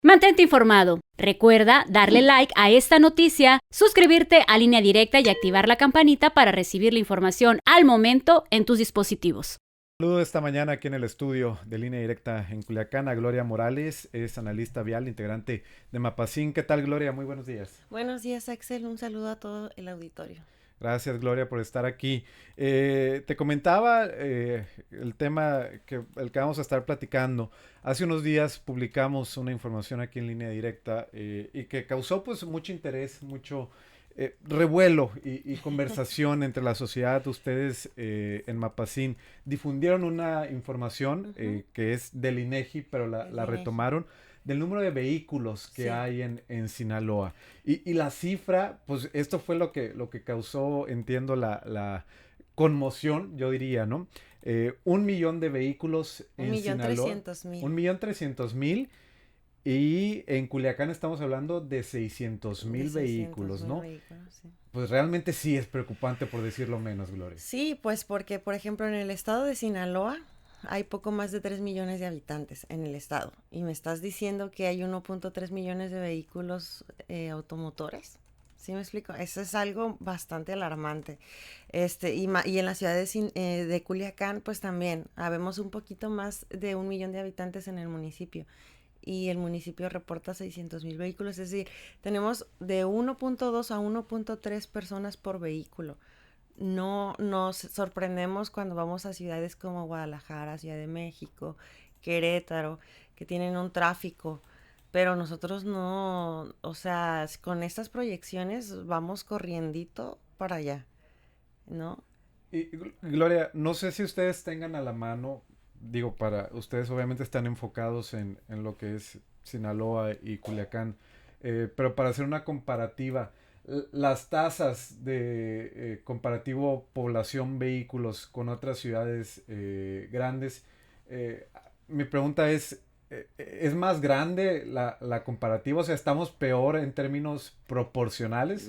Mantente informado. Recuerda darle like a esta noticia, suscribirte a Línea Directa y activar la campanita para recibir la información al momento en tus dispositivos. Saludo esta mañana aquí en el estudio de Línea Directa en Culiacán a Gloria Morales, es analista vial, integrante de Mapacín. ¿Qué tal, Gloria? Muy buenos días. Buenos días, Axel. Un saludo a todo el auditorio. Gracias, Gloria, por estar aquí. Te comentaba el tema el que vamos a estar platicando. Hace unos días publicamos una información aquí en Línea Directa y que causó pues mucho interés, mucho revuelo y conversación entre la sociedad. Ustedes en Mapacín difundieron una información que es del INEGI, pero la retomaron, del número de vehículos que hay en Sinaloa. Y la cifra, pues esto fue lo que causó, entiendo, la conmoción, yo diría, ¿no? 1,000,000 de vehículos en Sinaloa. 1,300,000. 1,300,000. Y en Culiacán estamos hablando de 600,000 vehículos, ¿no? Sí. Pues realmente sí es preocupante, por decirlo menos, Gloria. Sí, pues porque, por ejemplo, en el estado de Sinaloa hay poco más de 3 millones de habitantes en el estado. Y me estás diciendo que hay 1.3 millones de vehículos automotores. ¿Sí me explico? Eso es algo bastante alarmante. Y en la ciudad de Culiacán, pues también habemos un poquito más de 1 millón de habitantes en el municipio. Y el municipio reporta 600,000 vehículos, es decir, tenemos de 1.2 a 1.3 personas por vehículo. No nos sorprendemos cuando vamos a ciudades como Guadalajara, Ciudad de México, Querétaro, que tienen un tráfico, pero nosotros no, o sea, con estas proyecciones vamos corriendito para allá, ¿no? Y Gloria, no sé si ustedes tengan a la mano, digo, para ustedes obviamente están enfocados en lo que es Sinaloa y Culiacán, pero para hacer una comparativa, las tasas de comparativo población vehículos con otras ciudades grandes, eh, mi pregunta ¿es más grande la comparativa? O sea, ¿estamos peor en términos proporcionales?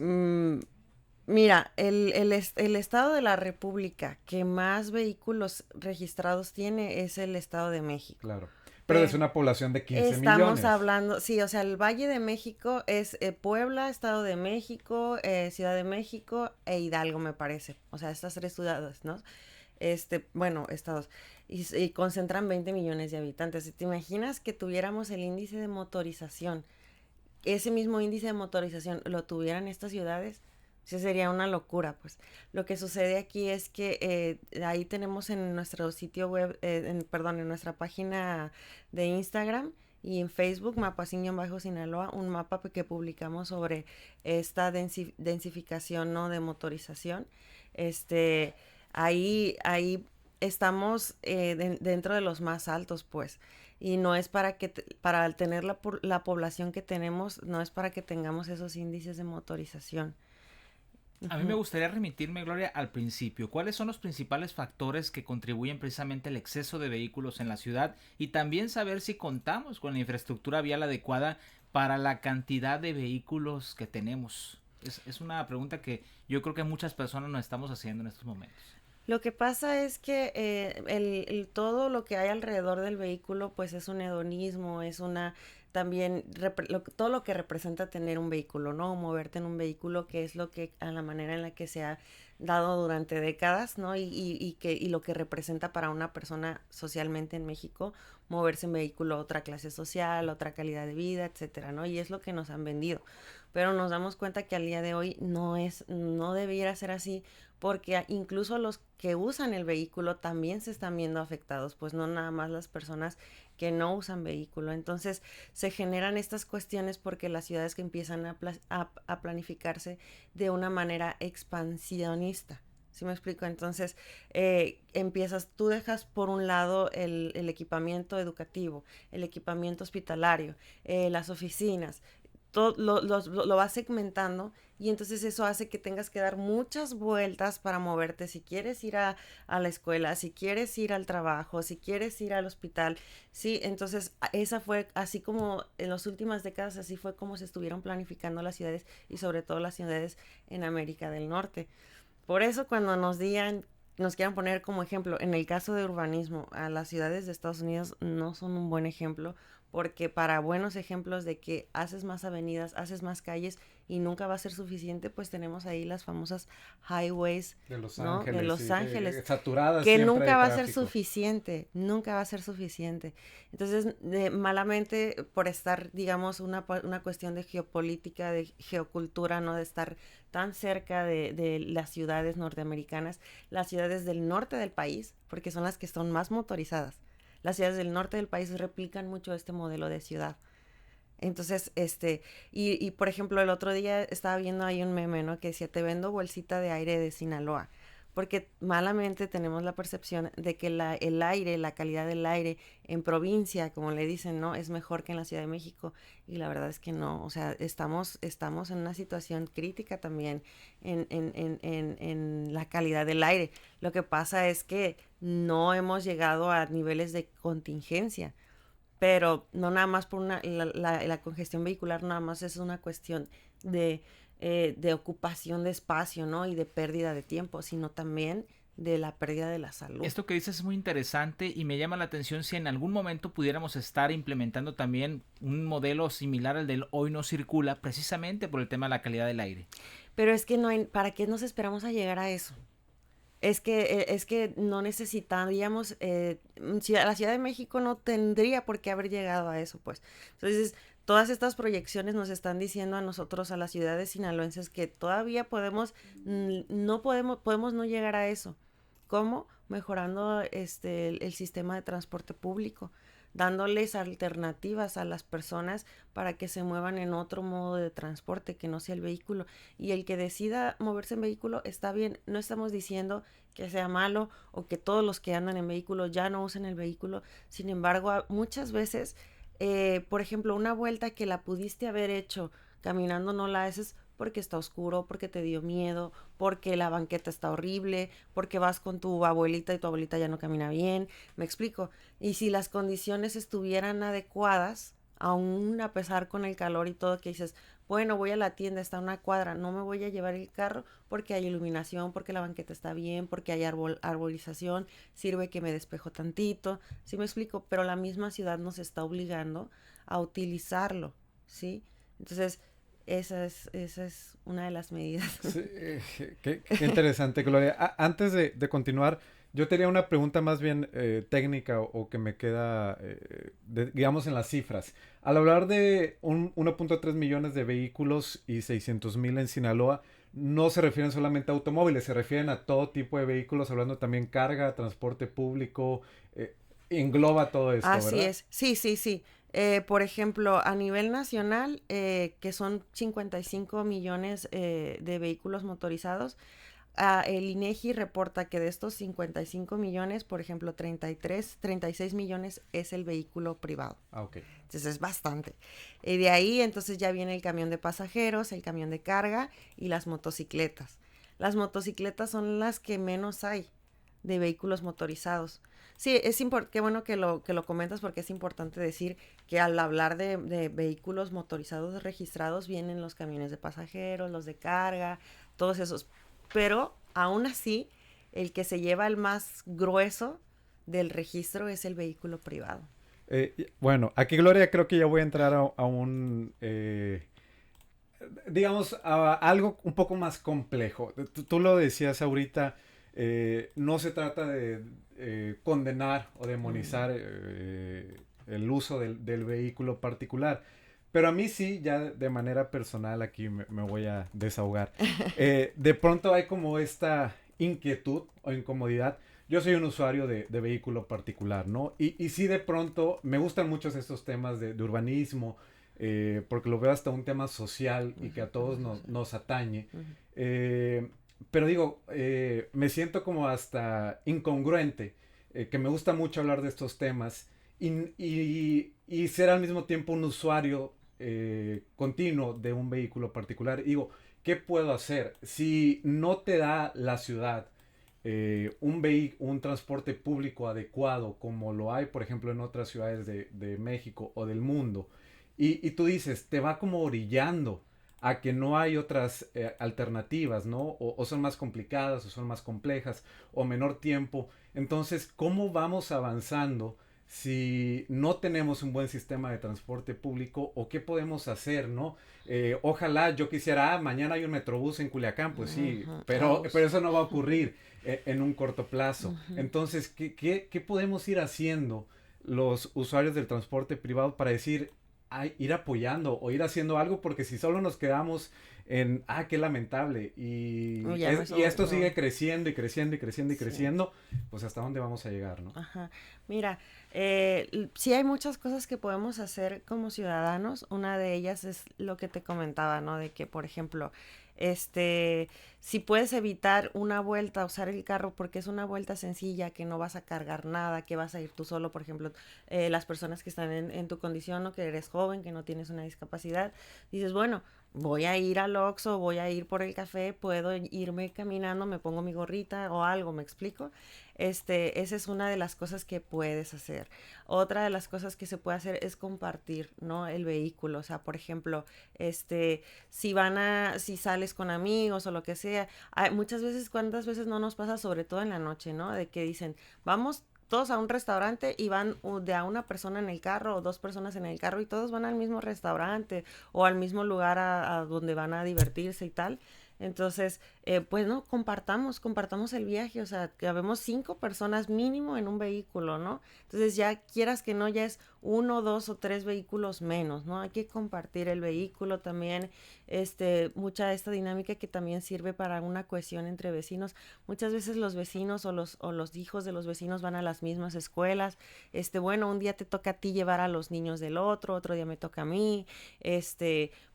Mira, el estado de la República que más vehículos registrados tiene es el Estado de México. Claro. Pero es una población de 15 millones. Estamos hablando, sí, o sea, el Valle de México es Puebla, Estado de México, Ciudad de México e Hidalgo, me parece. O sea, estas tres ciudades, ¿no? Bueno, estados. Y concentran 20 millones de habitantes. ¿Te imaginas que tuviéramos el índice de motorización? Ese mismo índice de motorización lo tuvieran estas ciudades. Sí, sería una locura, pues. Lo que sucede aquí es que ahí tenemos en nuestro sitio web, en nuestra página de Instagram y en Facebook, Mapacín-Sinaloa, un mapa que publicamos sobre esta densificación, ¿no?, de motorización. Ahí estamos dentro de los más altos, pues. Y no es para tener la población que tenemos, no es para que tengamos esos índices de motorización. A mí me gustaría remitirme, Gloria, al principio. ¿Cuáles son los principales factores que contribuyen precisamente al exceso de vehículos en la ciudad? Y también saber si contamos con la infraestructura vial adecuada para la cantidad de vehículos que tenemos. Es una pregunta que yo creo que muchas personas nos estamos haciendo en estos momentos. Lo que pasa es que todo lo que hay alrededor del vehículo pues es un hedonismo, es una también todo lo que representa tener un vehículo, ¿no? Moverte en un vehículo, que es lo que a la manera en la que se ha dado durante décadas, ¿no? Y lo que representa para una persona socialmente en México moverse en vehículo, otra clase social, otra calidad de vida, etcétera, ¿no? Y es lo que nos han vendido. Pero nos damos cuenta que al día de hoy no debiera ser así, porque incluso los que usan el vehículo también se están viendo afectados, pues no nada más las personas que no usan vehículo. Entonces se generan estas cuestiones porque las ciudades que empiezan a planificarse de una manera expansionista. ¿Sí me explico? Entonces tú dejas por un lado el equipamiento educativo, el equipamiento hospitalario, las oficinas, todo lo vas segmentando, y entonces eso hace que tengas que dar muchas vueltas para moverte. Si quieres ir a la escuela, si quieres ir al trabajo, si quieres ir al hospital, sí, entonces esa fue, así como en las últimas décadas, así fue como se estuvieron planificando las ciudades, y sobre todo las ciudades en América del Norte. Por eso cuando nos quieran poner como ejemplo, en el caso de urbanismo, a las ciudades de Estados Unidos no son un buen ejemplo, porque para buenos ejemplos de que haces más avenidas, haces más calles y nunca va a ser suficiente, pues tenemos ahí las famosas highways, De Los ¿no? Ángeles. De Los Sí, Ángeles, saturadas que siempre nunca de va a ser tráfico. suficiente, nunca va a ser suficiente. Entonces, malamente por estar, digamos, una cuestión de geopolítica, de geocultura, ¿no? De estar tan cerca de las ciudades norteamericanas, las ciudades del norte del país, porque son las que son más motorizadas. Las ciudades del norte del país replican mucho este modelo de ciudad. Entonces, y por ejemplo, el otro día estaba viendo ahí un meme, ¿no? Que decía, te vendo bolsita de aire de Sinaloa. Porque malamente tenemos la percepción de que el aire, la calidad del aire en provincia, como le dicen, ¿no? Es mejor que en la Ciudad de México. Y la verdad es que no. O sea, estamos en una situación crítica también en la calidad del aire. Lo que pasa es que no hemos llegado a niveles de contingencia. Pero no nada más por la congestión vehicular, nada más es una cuestión de ocupación de espacio, ¿no? Y de pérdida de tiempo, sino también de la pérdida de la salud. Esto que dices es muy interesante y me llama la atención si en algún momento pudiéramos estar implementando también un modelo similar al del Hoy No Circula, precisamente por el tema de la calidad del aire. Pero es que no hay, ¿para qué nos esperamos a llegar a eso? Es que no necesitaríamos, la Ciudad de México no tendría por qué haber llegado a eso, pues. Entonces, todas estas proyecciones nos están diciendo a nosotros, a las ciudades sinaloenses, que todavía podemos no llegar a eso. ¿Cómo? Mejorando el sistema de transporte público, dándoles alternativas a las personas para que se muevan en otro modo de transporte que no sea el vehículo. Y el que decida moverse en vehículo está bien, no estamos diciendo que sea malo o que todos los que andan en vehículo ya no usen el vehículo. Sin embargo, muchas veces, por ejemplo, una vuelta que la pudiste haber hecho caminando no la haces porque está oscuro, porque te dio miedo, porque la banqueta está horrible, porque vas con tu abuelita y tu abuelita ya no camina bien, me explico. Y si las condiciones estuvieran adecuadas, aún a pesar con el calor y todo, que dices, bueno, voy a la tienda, está a una cuadra, no me voy a llevar el carro porque hay iluminación, porque la banqueta está bien, porque hay arbolización, sirve que me despejo tantito, ¿sí me explico? Pero la misma ciudad nos está obligando a utilizarlo, ¿sí? Entonces, esa es una de las medidas. Sí, qué interesante, Gloria. Antes de continuar, yo tenía una pregunta más bien técnica o que me queda, digamos, en las cifras. Al hablar de 1.3 millones de vehículos y 600,000 en Sinaloa, no se refieren solamente a automóviles, se refieren a todo tipo de vehículos, hablando también carga, transporte público, engloba todo esto, Así ¿verdad? es, sí. Por ejemplo, a nivel nacional, que son 55 millones de vehículos motorizados, el INEGI reporta que de estos 55 millones, por ejemplo, 36 millones es el vehículo privado. Ah, ok. Entonces es bastante. Y de ahí entonces ya viene el camión de pasajeros, el camión de carga y las motocicletas. Las motocicletas son las que menos hay de vehículos motorizados. Sí, qué bueno que lo comentas porque es importante decir que al hablar de vehículos motorizados registrados vienen los camiones de pasajeros, los de carga, todos esos. Pero aún así, el que se lleva el más grueso del registro es el vehículo privado. Bueno, aquí Gloria creo que ya voy a entrar a un, digamos, a algo un poco más complejo. Tú lo decías ahorita, no se trata de condenar o demonizar el uso del vehículo particular. Pero a mí sí, ya de manera personal, aquí me voy a desahogar. De pronto hay como esta inquietud o incomodidad. Yo soy un usuario de vehículo particular, ¿no? Y sí, de pronto me gustan muchos estos temas de urbanismo, porque lo veo hasta un tema social y que a todos nos atañe. Pero digo, me siento como hasta incongruente, que me gusta mucho hablar de estos temas y ser al mismo tiempo un usuario continuo de un vehículo particular. Digo, ¿qué puedo hacer? Si no te da la ciudad un transporte público adecuado como lo hay, por ejemplo, en otras ciudades de México o del mundo, y tú dices, te va como orillando a que no hay otras alternativas, ¿no? O son más complicadas, o son más complejas, o menor tiempo. Entonces, ¿cómo vamos avanzando si no tenemos un buen sistema de transporte público o qué podemos hacer, ¿no? Ojalá yo quisiera, mañana hay un metrobús en Culiacán, pues sí, pero eso no va a ocurrir en un corto plazo. Entonces, ¿qué podemos ir haciendo los usuarios del transporte privado para decir, ir apoyando o ir haciendo algo? Porque si solo nos quedamos en, qué lamentable, y esto sigue creciendo y creciendo y creciendo y creciendo, pues hasta dónde vamos a llegar, ¿no? Ajá. Mira, sí hay muchas cosas que podemos hacer como ciudadanos. Una de ellas es lo que te comentaba, ¿no? De que, por ejemplo, si puedes evitar una vuelta, usar el carro porque es una vuelta sencilla, que no vas a cargar nada, que vas a ir tú solo, por ejemplo, las personas que están en tu condición, o que eres joven, que no tienes una discapacidad, dices, bueno, voy a ir al Oxxo, voy a ir por el café, puedo irme caminando, me pongo mi gorrita o algo, ¿me explico? Esa es una de las cosas que puedes hacer. Otra de las cosas que se puede hacer es compartir, ¿no? El vehículo. O sea, por ejemplo, si sales con amigos o lo que sea, muchas veces, ¿cuántas veces no nos pasa, sobre todo en la noche, ¿no? De que dicen, vamos todos a un restaurante y van de a una persona en el carro o dos personas en el carro y todos van al mismo restaurante o al mismo lugar a donde van a divertirse y tal. Entonces, pues no, compartamos el viaje, o sea, que habemos 5 personas mínimo en un vehículo, ¿no? Entonces ya quieras que no, ya es 1, 2 o 3 vehículos menos, ¿no? Hay que compartir el vehículo también, mucha de esta dinámica que también sirve para una cohesión entre vecinos. Muchas veces los vecinos o los hijos de los vecinos van a las mismas escuelas, bueno, un día te toca a ti llevar a los niños del otro día me toca a mí,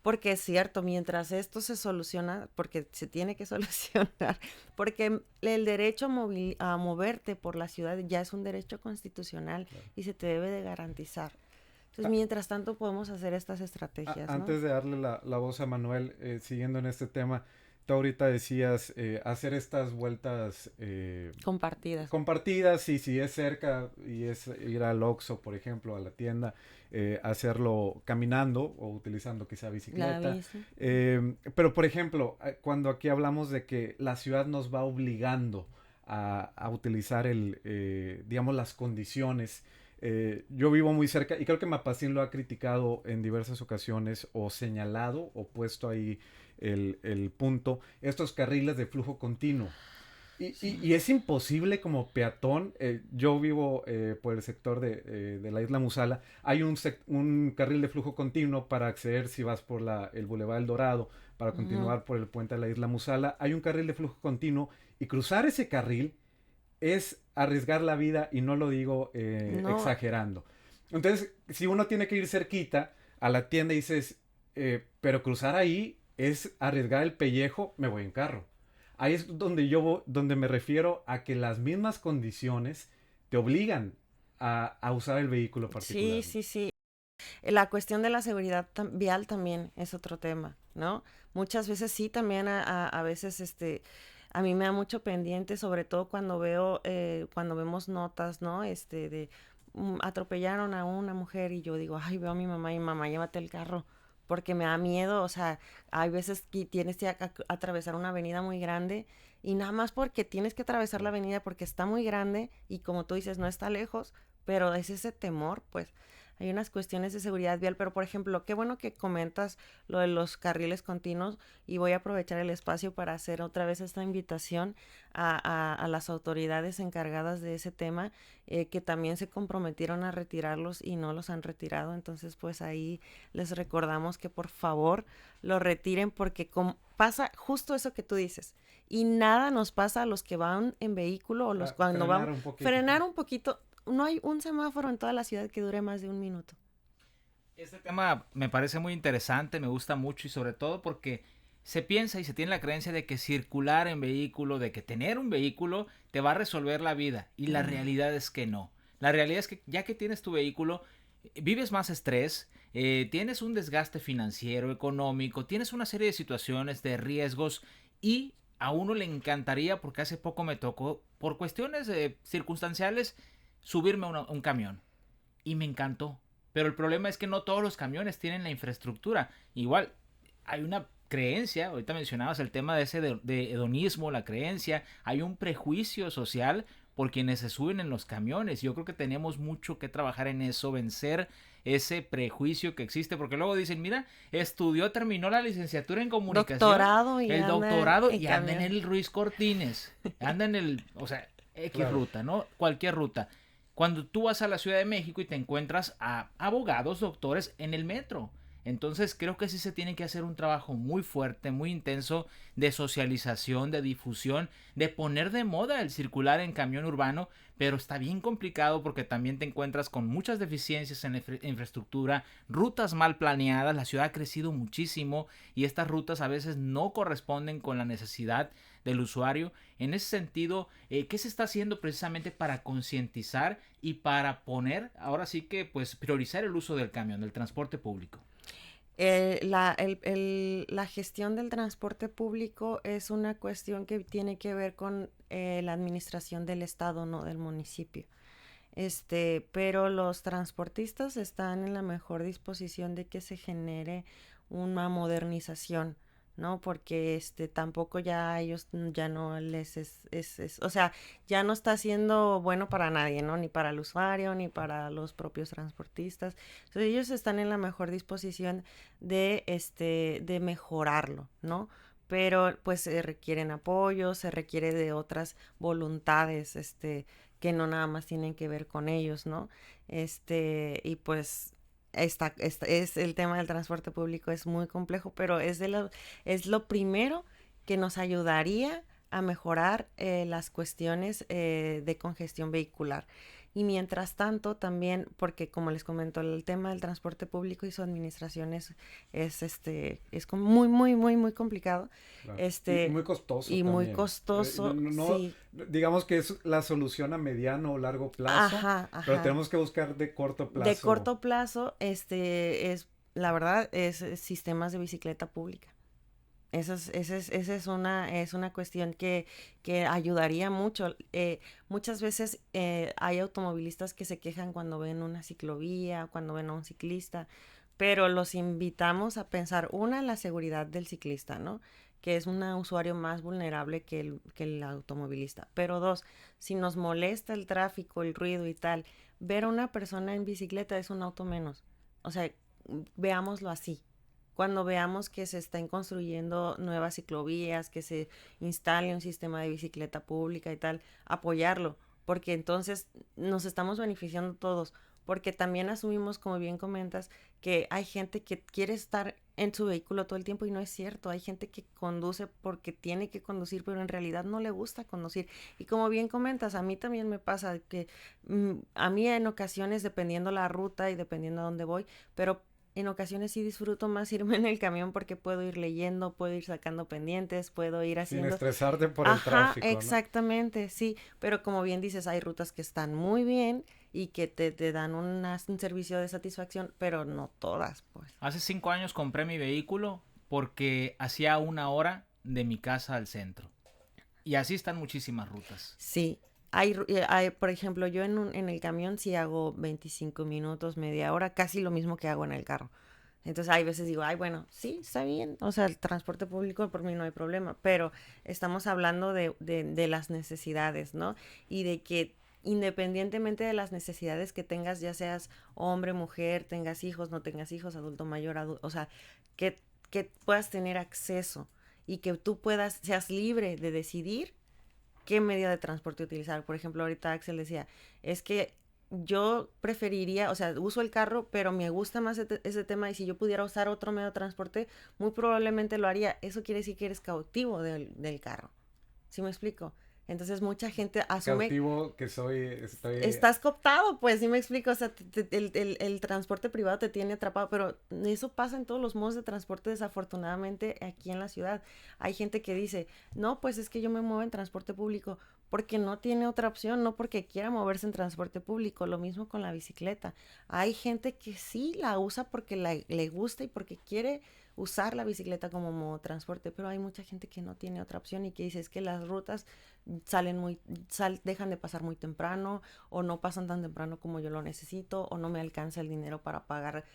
porque es cierto, mientras esto se soluciona, porque se tiene que solucionar, porque el derecho a moverte por la ciudad ya es un derecho constitucional, claro, y se te debe de garantizar. Entonces, mientras tanto, podemos hacer estas estrategias, ¿no? Antes de darle la voz a Manuel, siguiendo en este tema, tú ahorita decías hacer estas vueltas compartidas, y si es cerca y es ir al Oxxo, por ejemplo, a la tienda, hacerlo caminando o utilizando quizá bicicleta. Pero, por ejemplo, cuando aquí hablamos de que la ciudad nos va obligando a utilizar digamos, las condiciones. Yo vivo muy cerca y creo que Mapacín lo ha criticado en diversas ocasiones o señalado o puesto ahí el punto, estos carriles de flujo continuo. Y es imposible como peatón. Yo vivo por el sector de la isla Musala. Hay un carril de flujo continuo para acceder si vas por el Boulevard El Dorado, para continuar por el puente de la isla Musala. Hay un carril de flujo continuo y cruzar ese carril es arriesgar la vida, y no lo digo exagerando. Entonces, si uno tiene que ir cerquita a la tienda y dices, pero cruzar ahí es arriesgar el pellejo, me voy en carro. Ahí es donde me refiero a que las mismas condiciones te obligan a usar el vehículo particular. Sí. La cuestión de la seguridad vial también es otro tema, ¿no? Muchas veces sí, también a veces a mí me da mucho pendiente, sobre todo cuando vemos notas, ¿no? Atropellaron a una mujer y yo digo, ay, veo a mi mamá y mamá, llévate el carro, porque me da miedo. O sea, hay veces que tienes que atravesar una avenida muy grande y nada más porque tienes que atravesar la avenida porque está muy grande y como tú dices, no está lejos, pero es ese temor, pues. Hay unas cuestiones de seguridad vial, pero por ejemplo, qué bueno que comentas lo de los carriles continuos, y voy a aprovechar el espacio para hacer otra vez esta invitación a las autoridades encargadas de ese tema, que también se comprometieron a retirarlos y no los han retirado. Entonces, pues ahí les recordamos que por favor lo retiren, porque pasa justo eso que tú dices. Y nada nos pasa a los que van en vehículo o cuando van frenar un poquito. No hay un semáforo en toda la ciudad que dure más de 1 minuto. Este tema me parece muy interesante, me gusta mucho, y sobre todo porque se piensa y se tiene la creencia de que circular en vehículo, de que tener un vehículo te va a resolver la vida, y la realidad es que no. La realidad es que ya que tienes tu vehículo, vives más estrés, tienes un desgaste financiero, económico, tienes una serie de situaciones, de riesgos, y a uno le encantaría, porque hace poco me tocó, por cuestiones circunstanciales, subirme a un camión, y me encantó. Pero el problema es que no todos los camiones tienen la infraestructura. Igual, hay una creencia, ahorita mencionabas el tema de ese de hedonismo, la creencia, hay un prejuicio social por quienes se suben en los camiones. Yo creo que tenemos mucho que trabajar en eso, vencer ese prejuicio que existe, porque luego dicen, mira, terminó la licenciatura en comunicación, doctorado y el anda doctorado en y anda en camión. el Ruiz Cortines, anda en el, o sea, X Claro. ruta, ¿no? Cualquier ruta. Cuando tú vas a la Ciudad de México y te encuentras a abogados, doctores en el metro. Entonces creo que sí se tiene que hacer un trabajo muy fuerte, muy intenso de socialización, de difusión, de poner de moda el circular en camión urbano, pero está bien complicado porque también te encuentras con muchas deficiencias en infraestructura, rutas mal planeadas, la ciudad ha crecido muchísimo y estas rutas a veces no corresponden con la necesidad del usuario. En ese sentido, ¿qué se está haciendo precisamente para concientizar y para poner, ahora sí que pues priorizar el uso del camión, del transporte público? La gestión del transporte público es una cuestión que tiene que ver con la administración del estado, no del municipio. Pero los transportistas están en la mejor disposición de que se genere una modernización, ¿no? Porque tampoco ya a ellos ya no les o sea, ya no está siendo bueno para nadie, ¿no? Ni para el usuario, ni para los propios transportistas. Entonces ellos están en la mejor disposición de mejorarlo, ¿no? Pero pues se requieren apoyo, se requiere de otras voluntades, que no nada más tienen que ver con ellos, ¿no? Y pues es el tema del transporte público es muy complejo, pero es lo primero que nos ayudaría a mejorar las cuestiones de congestión vehicular. Y mientras tanto también, porque como les comento, el tema del transporte público y su administración es como muy, muy, muy, muy complicado. Claro. Y muy costoso y también. muy costoso, sí. Digamos que es la solución a mediano o largo plazo, Ajá, pero ajá. tenemos que buscar de corto plazo. De corto plazo, la verdad, es sistemas de bicicleta pública. Esa es una cuestión que ayudaría mucho. Muchas veces hay automovilistas que se quejan cuando ven una ciclovía, cuando ven a un ciclista, pero los invitamos a pensar, la seguridad del ciclista, ¿no? Que es un usuario más vulnerable que el automovilista. Pero dos, si nos molesta el tráfico, el ruido y tal, ver a una persona en bicicleta es un auto menos. O sea, veámoslo así. Cuando veamos que se están construyendo nuevas ciclovías, que se instale un sistema de bicicleta pública y tal, apoyarlo, porque entonces nos estamos beneficiando todos, porque también asumimos, como bien comentas, que hay gente que quiere estar en su vehículo todo el tiempo y no es cierto. Hay gente que conduce porque tiene que conducir, pero en realidad no le gusta conducir. Y como bien comentas, a mí también me pasa que a mí en ocasiones, dependiendo la ruta y dependiendo a dónde voy, pero en ocasiones sí disfruto más irme en el camión porque puedo ir leyendo, puedo ir sacando pendientes, puedo ir haciendo... Sin estresarte por el tráfico, ¿no? Exactamente, sí. Pero como bien dices, hay rutas que están muy bien y que te dan un servicio de satisfacción, pero no todas, pues. Hace 5 años compré mi vehículo porque hacía 1 hora de mi casa al centro. Y así están muchísimas rutas. Sí. Por ejemplo, yo en el camión sí hago 25 minutos, media hora, casi lo mismo que hago en el carro. Entonces hay veces digo, bueno, sí, está bien, o sea, el transporte público por mí no hay problema, pero estamos hablando de las necesidades, ¿no? Y de que independientemente de las necesidades que tengas, ya seas hombre, mujer, tengas hijos, no tengas hijos, adulto mayor, o sea, que puedas tener acceso y que tú seas libre de decidir qué medio de transporte utilizar. Por ejemplo, ahorita Axel decía, es que yo preferiría, o sea, uso el carro, pero me gusta más ese tema y si yo pudiera usar otro medio de transporte, muy probablemente lo haría. Eso quiere decir que eres cautivo del carro. ¿Sí me explico? Entonces mucha gente asume... Cautivo que estoy... Estás cooptado, pues, ¿sí me explico? O sea, el transporte privado te tiene atrapado, pero eso pasa en todos los modos de transporte, desafortunadamente, aquí en la ciudad. Hay gente que dice, no, pues es que yo me muevo en transporte público porque no tiene otra opción, no porque quiera moverse en transporte público. Lo mismo con la bicicleta. Hay gente que sí la usa porque le gusta y porque quiere usar la bicicleta como modo de transporte, pero hay mucha gente que no tiene otra opción y que dice es que las rutas dejan de pasar muy temprano o no pasan tan temprano como yo lo necesito o no me alcanza el dinero para pagar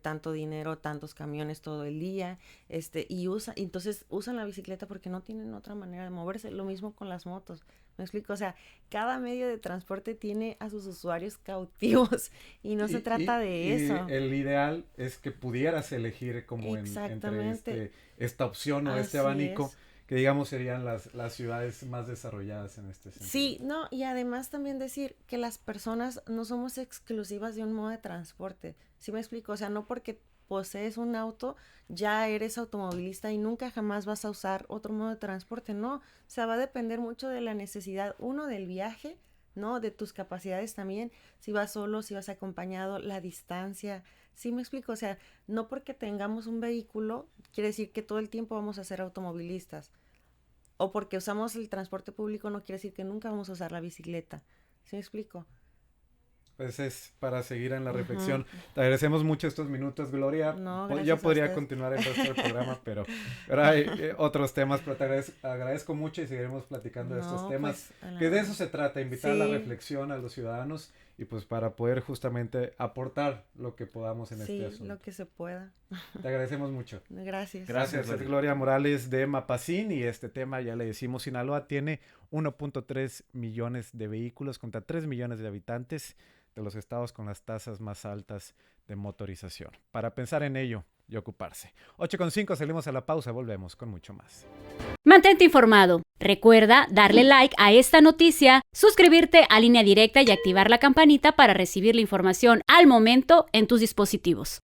tanto dinero, tantos camiones todo el día, entonces usan la bicicleta porque no tienen otra manera de moverse. Lo mismo con las motos. ¿Me explico? O sea, cada medio de transporte tiene a sus usuarios cautivos y no se trata de eso. El ideal es que pudieras elegir como entre esta opción o este abanico, que digamos serían las ciudades más desarrolladas en este sentido. Sí, no, y además también decir que las personas no somos exclusivas de un modo de transporte. ¿Sí me explico? O sea, no porque posees un auto, ya eres automovilista y nunca jamás vas a usar otro modo de transporte, no, o sea, va a depender mucho de la necesidad, uno, del viaje, ¿no? De tus capacidades también, si vas solo, si vas acompañado, la distancia, ¿sí me explico? O sea, no porque tengamos un vehículo, quiere decir que todo el tiempo vamos a ser automovilistas, o porque usamos el transporte público no quiere decir que nunca vamos a usar la bicicleta, ¿sí me explico? Pues es para seguir en la reflexión. Te agradecemos mucho estos minutos, Gloria. No, yo podría continuar el resto del programa, pero hay otros temas, pero te agradezco mucho y seguiremos platicando de estos temas. Pues, que de eso se trata, invitar a la reflexión a los ciudadanos y pues para poder justamente aportar lo que podamos en este asunto. Sí, lo que se pueda. Te agradecemos mucho. Gracias. Gracias, es Gloria Morales de Mapacín y este tema ya le decimos, Sinaloa tiene 1.3 millones de vehículos contra 3 millones de habitantes, de los estados con las tasas más altas de motorización. Para pensar en ello y ocuparse. 8:05, salimos a la pausa, volvemos con mucho más. Mantente informado. Recuerda darle like a esta noticia, suscribirte a Línea Directa y activar la campanita para recibir la información al momento en tus dispositivos.